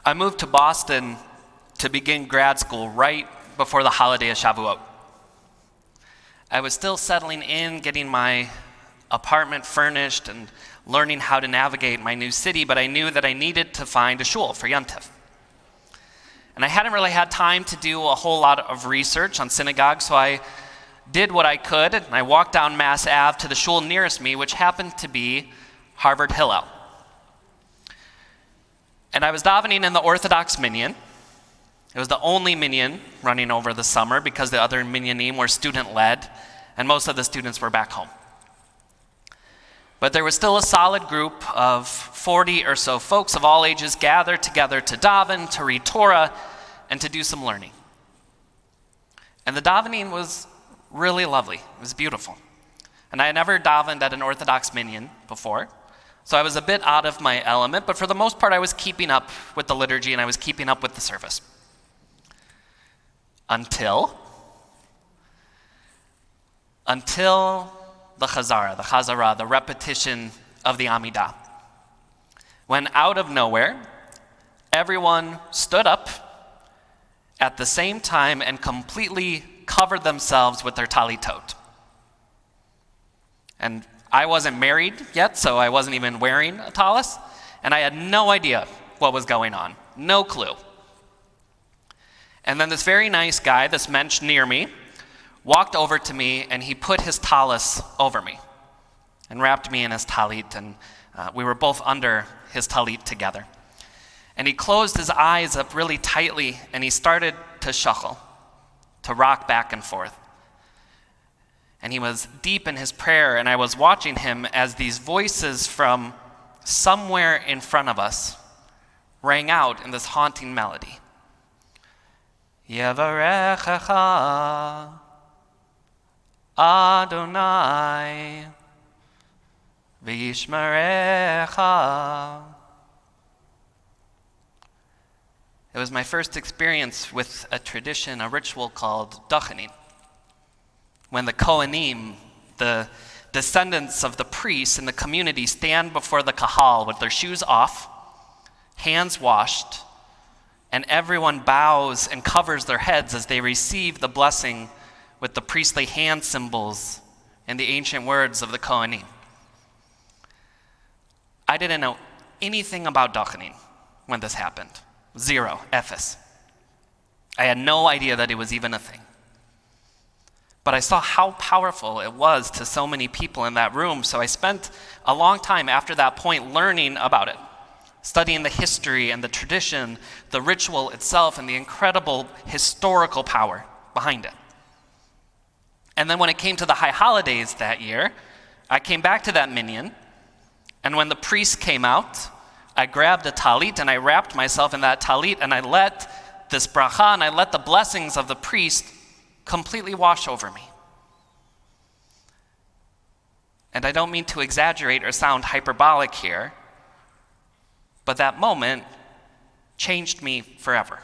I moved to Boston to begin grad school right before the holiday of Shavuot. I was still settling in, getting my apartment furnished and learning how to navigate my new city, but I knew that I needed to find a shul for Yontif. And I hadn't really had time to do a whole lot of research on synagogue, so I did what I could, and I walked down Mass Ave to the shul nearest me, which happened to be Harvard Hillel. And I was davening in the Orthodox minyan. It was the only minyan running over the summer because the other minyanim were student-led, and most of the students were back home. But there was still a solid group of 40 or so folks of all ages gathered together to daven, to read Torah, and to do some learning. And the davening was really lovely. It was beautiful. And I had never davened at an Orthodox minyan before, so I was a bit out of my element, but for the most part I was keeping up with the liturgy and I was keeping up with the service. Until the chazara, the repetition of the Amidah. When out of nowhere, everyone stood up at the same time and completely covered themselves with their talitot. And I wasn't married yet, so I wasn't even wearing a talis, and I had no idea what was going on, no clue. And then this very nice guy, this mensch near me, walked over to me and he put his talis over me and wrapped me in his talit, and we were both under his talit together. And he closed his eyes up really tightly and he started to shuchel, to rock back and forth. And he was deep in his prayer, and I was watching him as these voices from somewhere in front of us rang out in this haunting melody. Yevarechecha Adonai v'yishmerecha. It was my first experience with a tradition, a ritual called Duchening, when the Kohanim, the descendants of the priests in the community, stand before the kahal with their shoes off, hands washed, and everyone bows and covers their heads as they receive the blessing with the priestly hand symbols and the ancient words of the Kohanim. I didn't know anything about Duchening when this happened. Zero, efes. I had no idea that it was even a thing. But I saw how powerful it was to so many people in that room, so I spent a long time after that point learning about it, studying the history and the tradition, the ritual itself, and the incredible historical power behind it. And then when it came to the high holidays that year, I came back to that minyan, and when the priest came out, I grabbed a talit and I wrapped myself in that talit, and I let this bracha and I let the blessings of the priest completely wash over me. And I don't mean to exaggerate or sound hyperbolic here, but that moment changed me forever.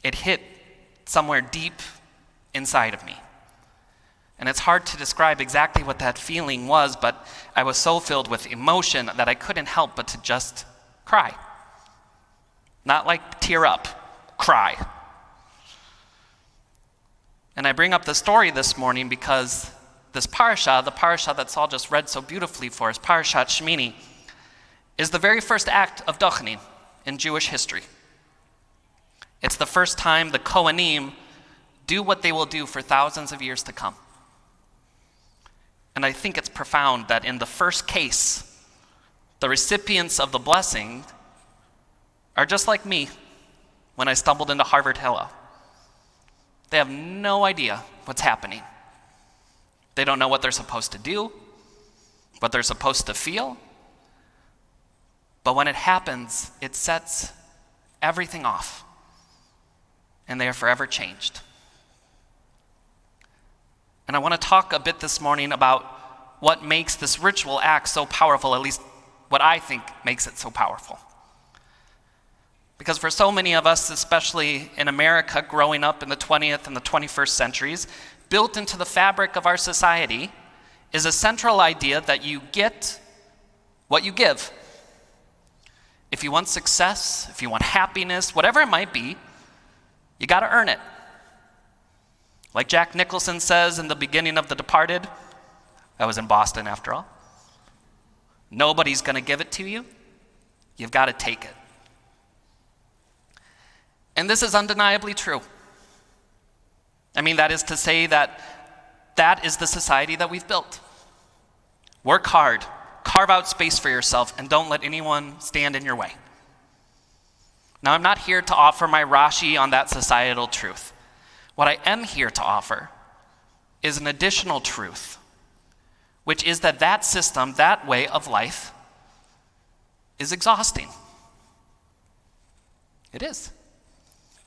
It hit somewhere deep inside of me. And it's hard to describe exactly what that feeling was, but I was so filled with emotion that I couldn't help but to just cry. Not like tear up, cry. And I bring up the story this morning because this parsha, the parsha that Saul just read so beautifully for us, Parashat Shmini, is the very first act of Duchening in Jewish history. It's the first time the Kohanim do what they will do for thousands of years to come. And I think it's profound that in the first case, the recipients of the blessing are just like me when I stumbled into Harvard Hillel. They have no idea what's happening. They don't know what they're supposed to do, what they're supposed to feel. But when it happens, it sets everything off, and they are forever changed. And I want to talk a bit this morning about what makes this ritual act so powerful, at least what I think makes it so powerful. Because for so many of us, especially in America, growing up in the 20th and the 21st centuries, built into the fabric of our society is a central idea that you get what you give. If if you want success, if you want happiness, whatever it might be, you got to earn it. Like Jack Nicholson says in the beginning of The Departed, I was in Boston after all, nobody's going to give it to you. You've got to take it. And this is undeniably true. I mean, that is to say that is the society that we've built. Work hard, carve out space for yourself, and don't let anyone stand in your way. Now, I'm not here to offer my Rashi on that societal truth. What I am here to offer is an additional truth, which is that system, that way of life, is exhausting. It is.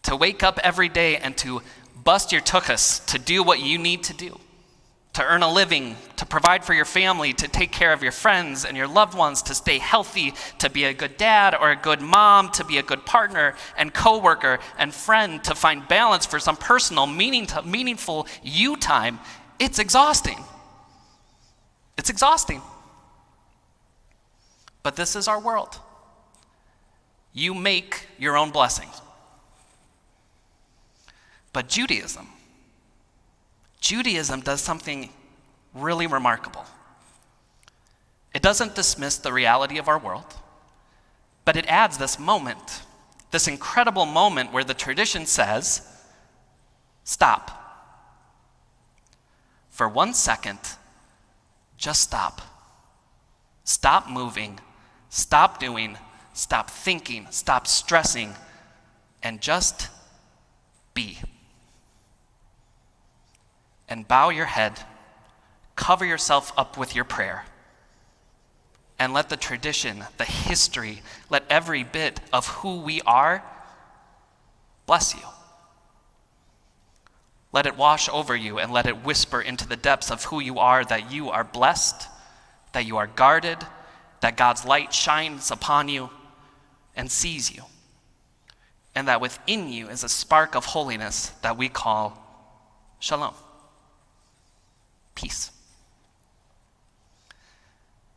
To wake up every day and to bust your tuchus, to do what you need to do, to earn a living, to provide for your family, to take care of your friends and your loved ones, to stay healthy, to be a good dad or a good mom, to be a good partner and coworker and friend, to find balance for some personal, meaningful you time. It's exhausting. It's exhausting. But this is our world. You make your own blessings. But Judaism does something really remarkable. It doesn't dismiss the reality of our world, but it adds this moment, this incredible moment where the tradition says, stop. For 1 second, just stop. Stop moving, stop doing, stop thinking, stop stressing, and just be. And bow your head, cover yourself up with your prayer, and let the tradition, the history, let every bit of who we are bless you. Let it wash over you and let it whisper into the depths of who you are that you are blessed, that you are guarded, that God's light shines upon you and sees you, and that within you is a spark of holiness that we call shalom. Peace.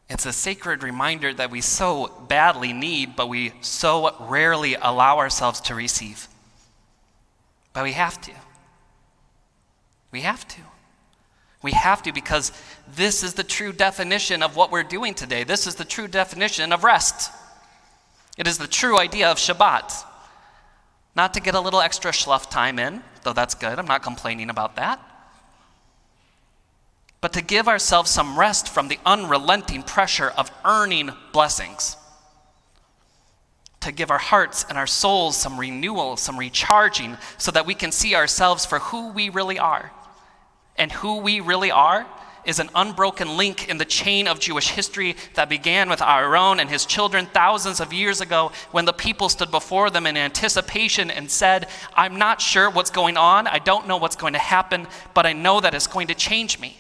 It's a sacred reminder that we so badly need, but we so rarely allow ourselves to receive. But we have to. We have to. We have to, because this is the true definition of what we're doing today. This is the true definition of rest. It is the true idea of Shabbat. Not to get a little extra schluff time in, though that's good, I'm not complaining about that. But to give ourselves some rest from the unrelenting pressure of earning blessings. To give our hearts and our souls some renewal, some recharging, so that we can see ourselves for who we really are. And who we really are is an unbroken link in the chain of Jewish history that began with Aaron and his children thousands of years ago, when the people stood before them in anticipation and said, I'm not sure what's going on, I don't know what's going to happen, but I know that it's going to change me.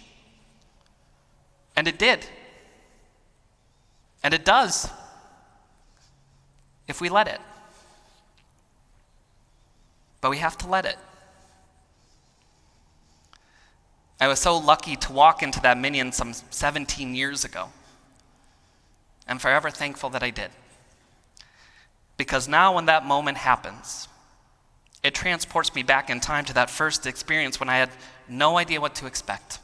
And it did. And it does, if we let it. But we have to let it. I was so lucky to walk into that minyan some 17 years ago. I'm forever thankful that I did. Because now when that moment happens, it transports me back in time to that first experience when I had no idea what to expect.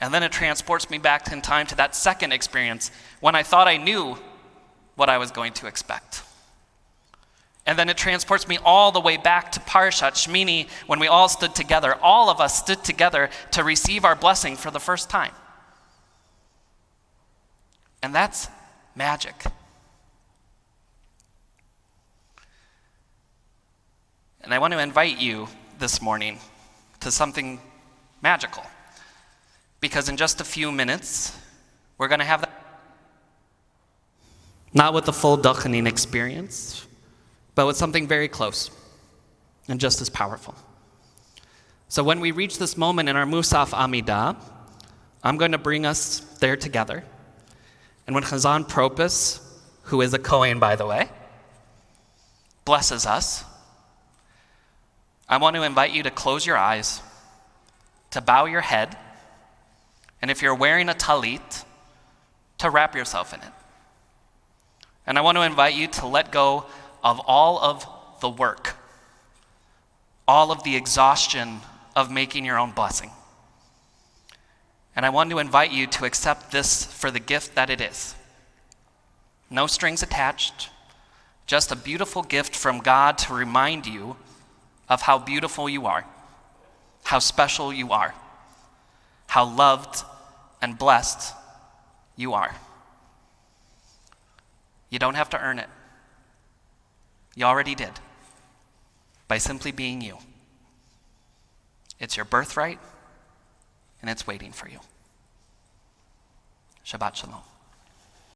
And then it transports me back in time to that second experience when I thought I knew what I was going to expect. And then it transports me all the way back to Parashat Shmini, when we all stood together. All of us stood together to receive our blessing for the first time. And that's magic. And I want to invite you this morning to something magical. Because in just a few minutes, we're going to have that. Not with the full Duchening experience, but with something very close and just as powerful. So when we reach this moment in our Musaf Amidah, I'm going to bring us there together. And when Chazan Propus, who is a Kohen, by the way, blesses us, I want to invite you to close your eyes, to bow your head, and if you're wearing a talit, to wrap yourself in it. And I want to invite you to let go of all of the work, all of the exhaustion of making your own blessing. And I want to invite you to accept this for the gift that it is. No strings attached, just a beautiful gift from God to remind you of how beautiful you are, how special you are, how loved and blessed you are. You don't have to earn it. You already did, by simply being you. It's your birthright, and it's waiting for you. Shabbat shalom.